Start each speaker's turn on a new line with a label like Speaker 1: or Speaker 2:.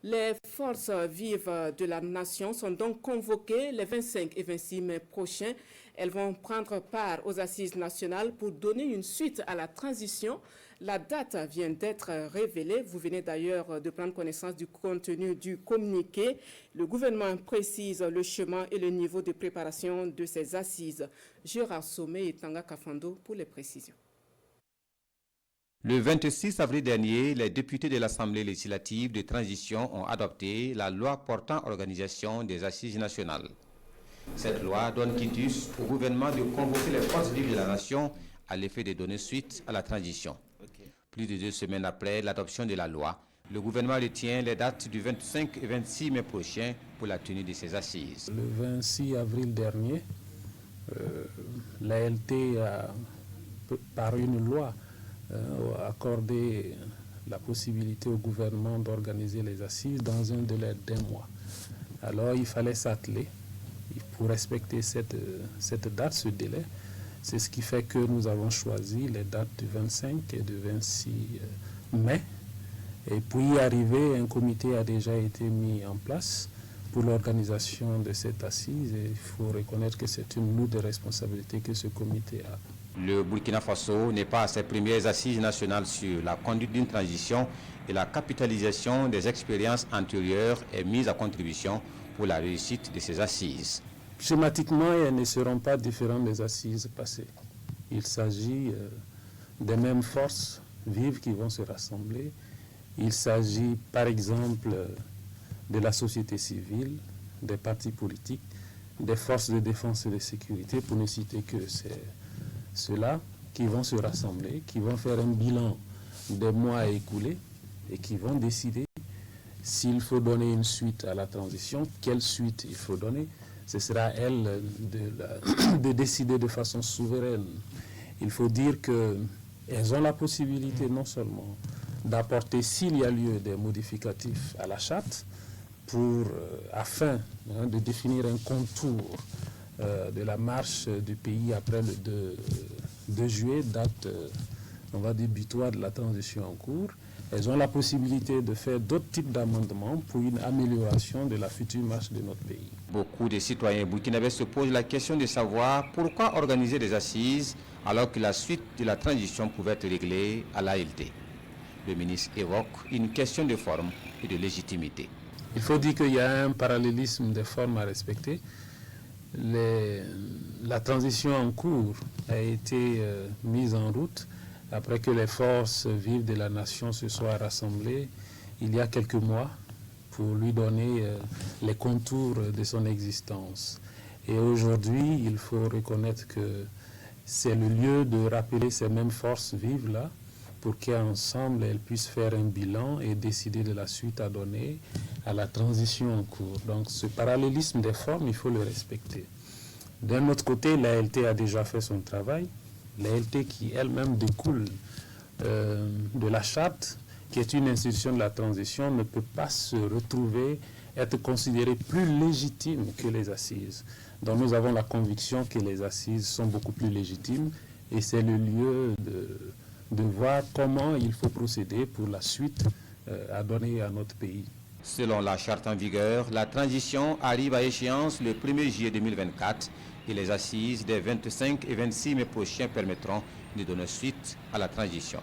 Speaker 1: Les forces vives de la nation sont donc convoquées les 25 et 26 mai prochains. Elles vont prendre part aux assises nationales pour donner une suite à la transition. La date vient d'être révélée. Vous venez d'ailleurs de prendre connaissance du contenu du communiqué. Le gouvernement précise le chemin et le niveau de préparation de ces assises. Gérard Sommet et Tanga Kafando pour les précisions.
Speaker 2: Le 26 avril dernier, les députés de l'Assemblée législative de transition ont adopté la loi portant organisation des assises nationales. Cette loi donne quitus au gouvernement de convoquer les forces vives de la nation à l'effet de donner suite à la transition. Plus de 2 semaines après l'adoption de la loi, le gouvernement retient les dates du 25 et 26 mai prochain pour la tenue de ces assises.
Speaker 3: Le 26 avril dernier, l'ALT a, par une loi, accordé la possibilité au gouvernement d'organiser les assises dans un délai d'1 mois. Alors il fallait s'atteler pour respecter cette date, ce délai. C'est ce qui fait que nous avons choisi les dates du 25 et du 26 mai. Et pour y arriver, un comité a déjà été mis en place pour l'organisation de cette assise. Et il faut reconnaître que c'est une lourde responsabilité que ce comité a.
Speaker 2: Le Burkina Faso n'est pas à ses premières assises nationales sur la conduite d'une transition et la capitalisation des expériences antérieures est mise à contribution pour la réussite de ces assises.
Speaker 3: Schématiquement, elles ne seront pas différentes des assises passées. Il s'agit des mêmes forces vives qui vont se rassembler. Il s'agit, par exemple, de la société civile, des partis politiques, des forces de défense et de sécurité, pour ne citer que ceux-là, qui vont se rassembler, qui vont faire un bilan des mois écoulés et qui vont décider s'il faut donner une suite à la transition, quelle suite il faut donner. Ce sera à elles de décider de façon souveraine. Il faut dire qu'elles ont la possibilité non seulement d'apporter, s'il y a lieu, des modificatifs à la charte, afin de définir un contour de la marche du pays après le 2 juillet, date, on va dire, butoir de la transition en cours. Elles ont la possibilité de faire d'autres types d'amendements pour une amélioration de la future marche de notre pays.
Speaker 2: Beaucoup de citoyens burkinabés se posent la question de savoir pourquoi organiser des assises alors que la suite de la transition pouvait être réglée à l'ALT. Le ministre évoque une question de forme et de légitimité.
Speaker 3: Il faut dire qu'il y a un parallélisme des formes à respecter. La transition en cours a été mise en route après que les forces vives de la nation se soient rassemblées il y a quelques mois pour lui donner les contours de son existence. Et aujourd'hui, il faut reconnaître que c'est le lieu de rappeler ces mêmes forces vives-là pour qu'ensemble elles puissent faire un bilan et décider de la suite à donner à la transition en cours. Donc ce parallélisme des formes, il faut le respecter. D'un autre côté, l'ALT a déjà fait son travail. L'ALT qui elle-même découle de la charte, qui est une institution de la transition, ne peut pas se retrouver, être considérée plus légitime que les assises. Donc nous avons la conviction que les assises sont beaucoup plus légitimes et c'est le lieu de voir comment il faut procéder pour la suite à donner à notre pays.
Speaker 2: Selon la charte en vigueur, la transition arrive à échéance le 1er juillet 2024 et les assises des 25 et 26 mai prochains permettront de donner suite à la transition.